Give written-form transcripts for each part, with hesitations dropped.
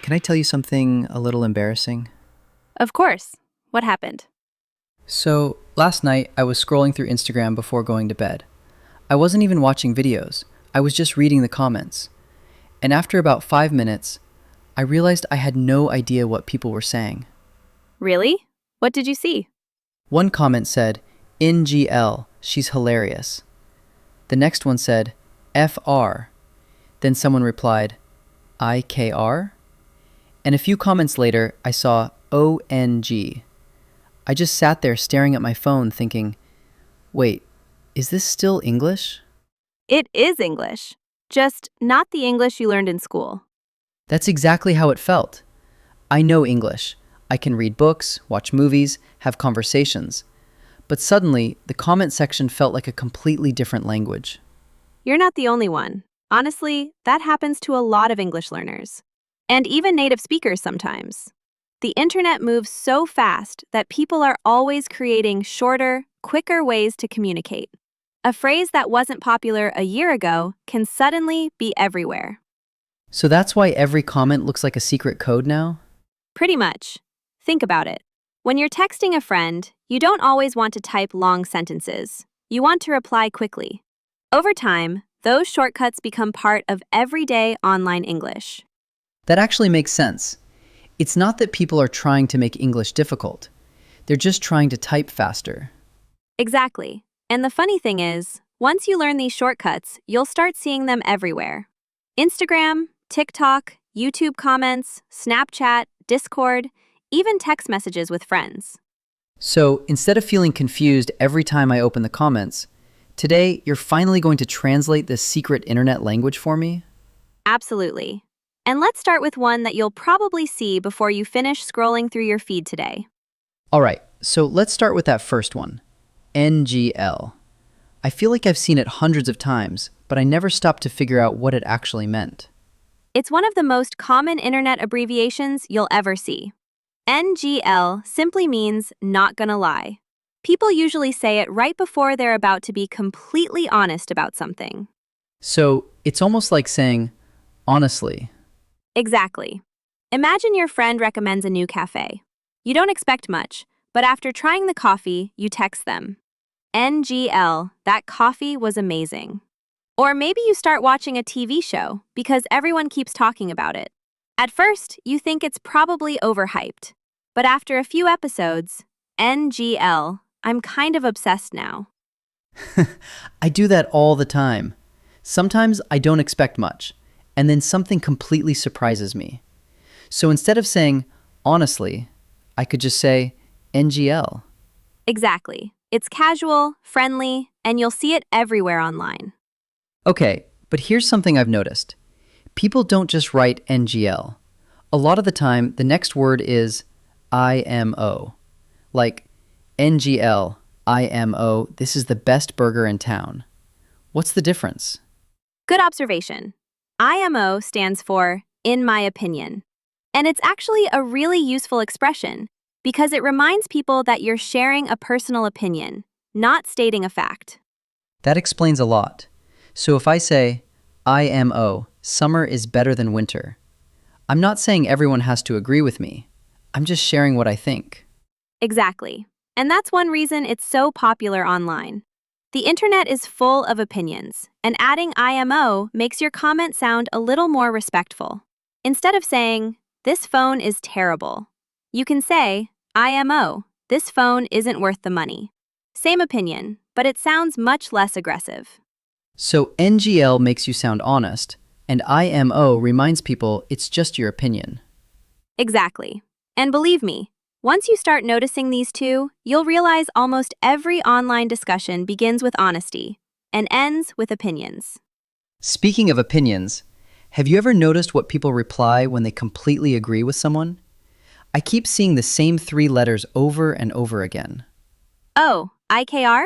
can I tell you something a little embarrassing? Of course. What happened? So, last night I was scrolling through Instagram before going to bed. I wasn't even watching videos, I was just reading the comments. And after about 5 minutes, I realized I had no idea what people were saying. Really? What did you see? One comment said, NGL, she's hilarious. The next one said, FR. Then someone replied, IKR? And a few comments later, I saw ONG. I just sat there staring at my phone thinking, wait, is this still English? It is English, just not the English you learned in school. That's exactly how it felt. I know English. I can read books, watch movies, have conversations. But suddenly, the comment section felt like a completely different language. You're not the only one. Honestly, that happens to a lot of English learners. And even native speakers sometimes. The internet moves so fast that people are always creating shorter, quicker ways to communicate. A phrase that wasn't popular a year ago can suddenly be everywhere. So that's why every comment looks like a secret code now? Pretty much. Think about it. When you're texting a friend, you don't always want to type long sentences. You want to reply quickly. Over time, those shortcuts become part of everyday online English. That actually makes sense. It's not that people are trying to make English difficult. They're just trying to type faster. Exactly. And the funny thing is, once you learn these shortcuts, you'll start seeing them everywhere. Instagram, TikTok, YouTube comments, Snapchat, Discord, even text messages with friends. So instead of feeling confused every time I open the comments, today you're finally going to translate this secret internet language for me? Absolutely. And let's start with one that you'll probably see before you finish scrolling through your feed today. All right, so let's start with that first one. NGL. I feel like I've seen it hundreds of times, but I never stopped to figure out what it actually meant. It's one of the most common internet abbreviations you'll ever see. NGL simply means not gonna lie. People usually say it right before they're about to be completely honest about something. So it's almost like saying, honestly. Exactly. Imagine your friend recommends a new cafe. You don't expect much, but after trying the coffee, you text them. NGL, that coffee was amazing. Or maybe you start watching a TV show because everyone keeps talking about it. At first, you think it's probably overhyped. But after a few episodes, NGL, I'm kind of obsessed now. I do that all the time. Sometimes I don't expect much, and then something completely surprises me. So instead of saying, honestly, I could just say, NGL. Exactly. It's casual, friendly, and you'll see it everywhere online. Okay, but here's something I've noticed. People don't just write NGL. A lot of the time, the next word is IMO. Like, NGL, IMO, this is the best burger in town. What's the difference? Good observation. IMO stands for In My Opinion. And it's actually a really useful expression because it reminds people that you're sharing a personal opinion, not stating a fact. That explains a lot. So if I say, IMO, summer is better than winter, I'm not saying everyone has to agree with me. I'm just sharing what I think. Exactly. And that's one reason it's so popular online. The internet is full of opinions, and adding IMO makes your comment sound a little more respectful. Instead of saying, this phone is terrible, you can say, IMO, this phone isn't worth the money. Same opinion, but it sounds much less aggressive. So NGL makes you sound honest, and IMO reminds people it's just your opinion. Exactly. And believe me, once you start noticing these two, you'll realize almost every online discussion begins with honesty and ends with opinions. Speaking of opinions, have you ever noticed what people reply when they completely agree with someone? I keep seeing the same 3 letters over and over again. Oh, IKR?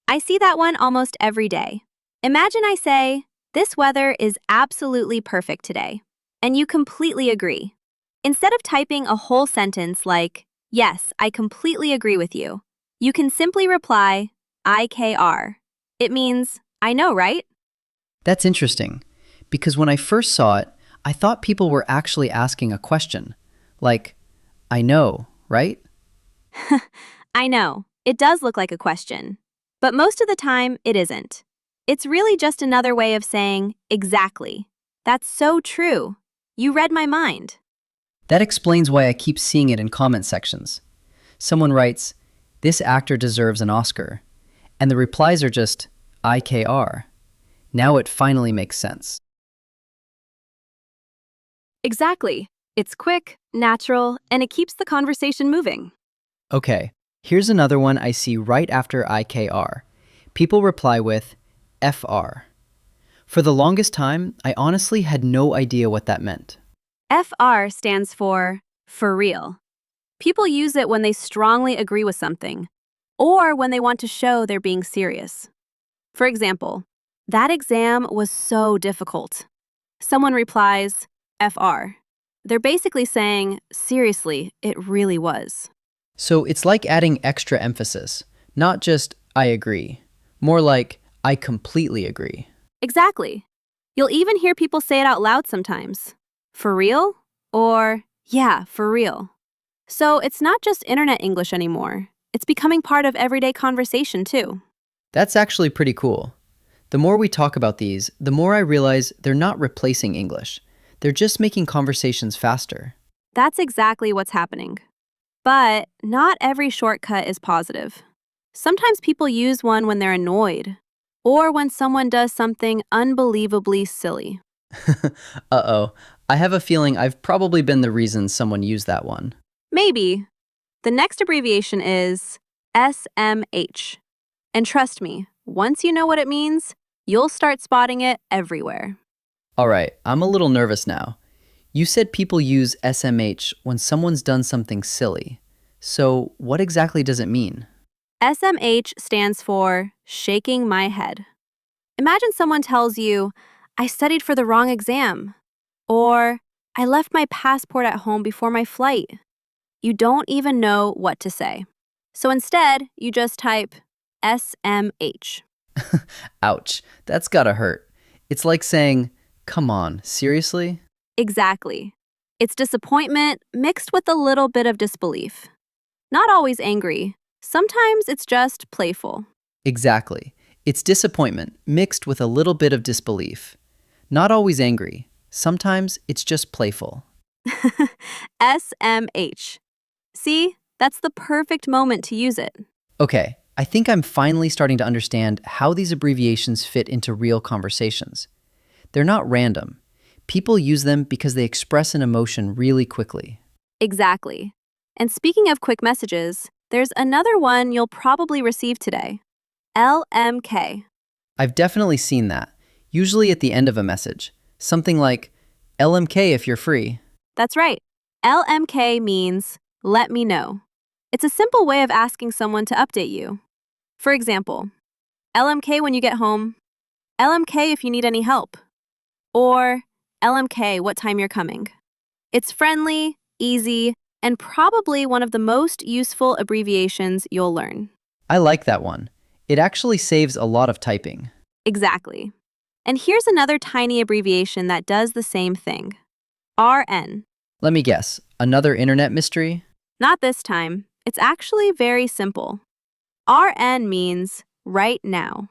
I see that one almost every day. Imagine I say, this weather is absolutely perfect today, and you completely agree. Instead of typing a whole sentence like, yes, I completely agree with you, you can simply reply, IKR. It means, I know, right? That's interesting, because when I first saw it, I thought people were actually asking a question. Like, I know, right? I know, it does look like a question. But most of the time, it isn't. It's really just another way of saying, exactly. That's so true. You read my mind. That explains why I keep seeing it in comment sections. Someone writes, "This actor deserves an Oscar." And the replies are just, IKR. Now it finally makes sense. Exactly. It's quick, natural, and it keeps the conversation moving. Okay, here's another one I see right after IKR. People reply with FR. For the longest time, I honestly had no idea what that meant. FR stands for real. People use it when they strongly agree with something, or when they want to show they're being serious. For example, that exam was so difficult. Someone replies, FR. They're basically saying, seriously, it really was. So it's like adding extra emphasis, not just I agree, more like I completely agree. Exactly. You'll even hear people say it out loud sometimes. For real? Or, yeah, for real. So it's not just internet English anymore. It's becoming part of everyday conversation too. That's actually pretty cool. The more we talk about these, the more I realize they're not replacing English. They're just making conversations faster. That's exactly what's happening. But not every shortcut is positive. Sometimes people use one when they're annoyed, or when someone does something unbelievably silly. Uh-oh, I have a feeling I've probably been the reason someone used that one. Maybe. The next abbreviation is SMH. And trust me, once you know what it means, you'll start spotting it everywhere. All right, I'm a little nervous now. You said people use SMH when someone's done something silly. So, what exactly does it mean? SMH stands for shaking my head. Imagine someone tells you, I studied for the wrong exam, or I left my passport at home before my flight. You don't even know what to say. So instead, you just type SMH. Ouch, that's gotta hurt. It's like saying, come on, seriously? Exactly. It's disappointment mixed with a little bit of disbelief. Not always angry. Sometimes it's just playful. Exactly. It's disappointment mixed with a little bit of disbelief. Not always angry. Sometimes it's just playful. SMH. See, that's the perfect moment to use it. Okay, I think I'm finally starting to understand how these abbreviations fit into real conversations. They're not random. People use them because they express an emotion really quickly. Exactly. And speaking of quick messages, there's another one you'll probably receive today. LMK. I've definitely seen that, usually at the end of a message. Something like, LMK if you're free. That's right. LMK means let me know. It's a simple way of asking someone to update you. For example, LMK when you get home, LMK if you need any help, or LMK what time you're coming. It's friendly, easy, and probably one of the most useful abbreviations you'll learn. I like that one. It actually saves a lot of typing. Exactly. And here's another tiny abbreviation that does the same thing. RN. Let me guess, another internet mystery? Not this time. It's actually very simple. RN means right now.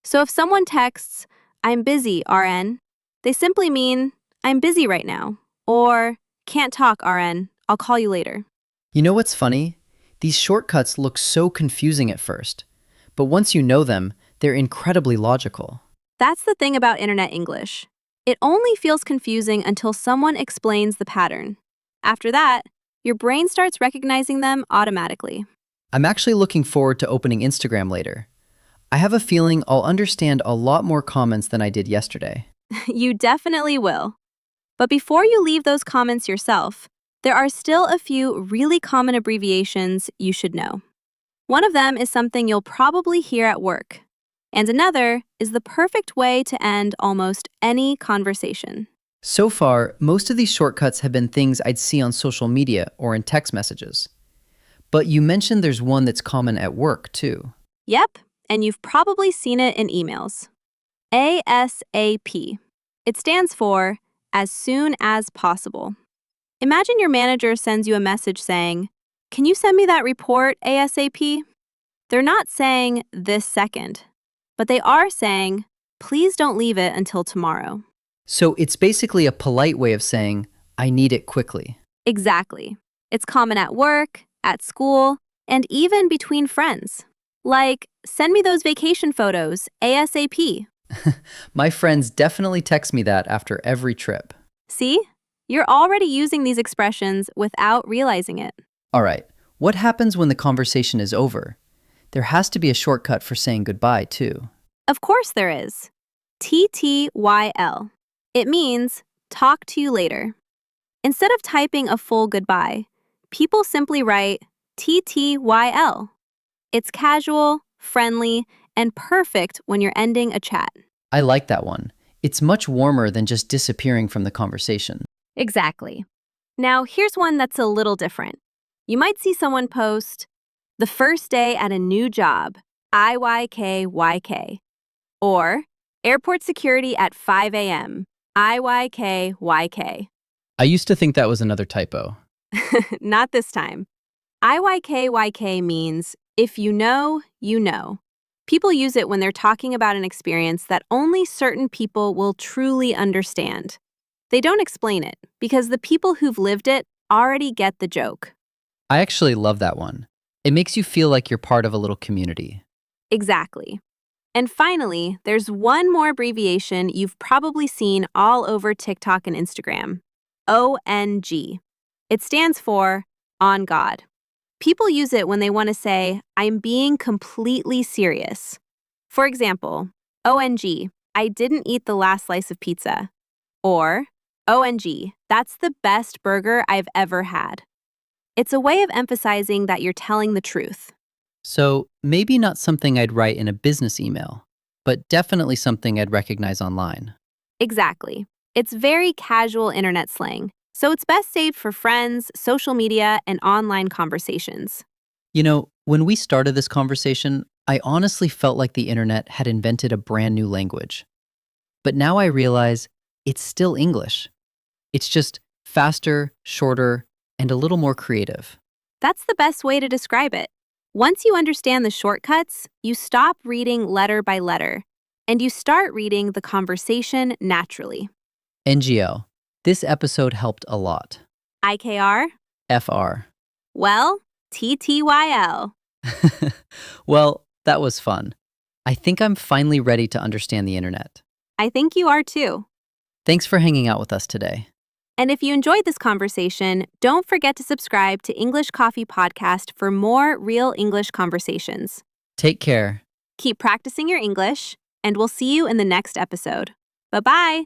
So if someone texts, I'm busy, RN, they simply mean, I'm busy right now, or can't talk, RN, I'll call you later. You know what's funny? These shortcuts look so confusing at first, but once you know them, they're incredibly logical. That's the thing about internet English. It only feels confusing until someone explains the pattern. After that, your brain starts recognizing them automatically. I'm actually looking forward to opening Instagram later. I have a feeling I'll understand a lot more comments than I did yesterday. You definitely will. But before you leave those comments yourself, there are still a few really common abbreviations you should know. One of them is something you'll probably hear at work, and another is the perfect way to end almost any conversation. So far, most of these shortcuts have been things I'd see on social media or in text messages. But you mentioned there's one that's common at work, too. Yep, and you've probably seen it in emails. ASAP. It stands for as soon as possible. Imagine your manager sends you a message saying, "Can you send me that report ASAP?" They're not saying this second, but they are saying, "Please don't leave it until tomorrow." So it's basically a polite way of saying, I need it quickly. Exactly. It's common at work, at school, and even between friends. Like, send me those vacation photos ASAP. My friends definitely text me that after every trip. See? You're already using these expressions without realizing it. All right, what happens when the conversation is over? There has to be a shortcut for saying goodbye, too. Of course there is. TTYL. It means talk to you later. Instead of typing a full goodbye, people simply write TTYL. It's casual, friendly, and perfect when you're ending a chat. I like that one. It's much warmer than just disappearing from the conversation. Exactly. Now, here's one that's a little different. You might see someone post, "The first day at a new job, IYKYK," or "Airport security at 5 a.m., IYKYK." I used to think that was another typo. Not this time. IYKYK means if you know, you know. People use it when they're talking about an experience that only certain people will truly understand. They don't explain it because the people who've lived it already get the joke. I actually love that one. It makes you feel like you're part of a little community. Exactly. And finally, there's one more abbreviation you've probably seen all over TikTok and Instagram. ONG. It stands for On God. People use it when they want to say, "I'm being completely serious." For example, ONG, "I didn't eat the last slice of pizza." Or, ONG, "That's the best burger I've ever had." It's a way of emphasizing that you're telling the truth. So maybe not something I'd write in a business email, but definitely something I'd recognize online. Exactly. It's very casual internet slang, so it's best saved for friends, social media, and online conversations. You know, when we started this conversation, I honestly felt like the internet had invented a brand new language. But now I realize it's still English. It's just faster, shorter, and a little more creative. That's the best way to describe it. Once you understand the shortcuts, you stop reading letter by letter, and you start reading the conversation naturally. NGL. This episode helped a lot. IKR? FR. Well, TTYL. Well, that was fun. I think I'm finally ready to understand the internet. I think you are too. Thanks for hanging out with us today. And if you enjoyed this conversation, don't forget to subscribe to English Coffee Podcast for more real English conversations. Take care. Keep practicing your English, and we'll see you in the next episode. Bye-bye.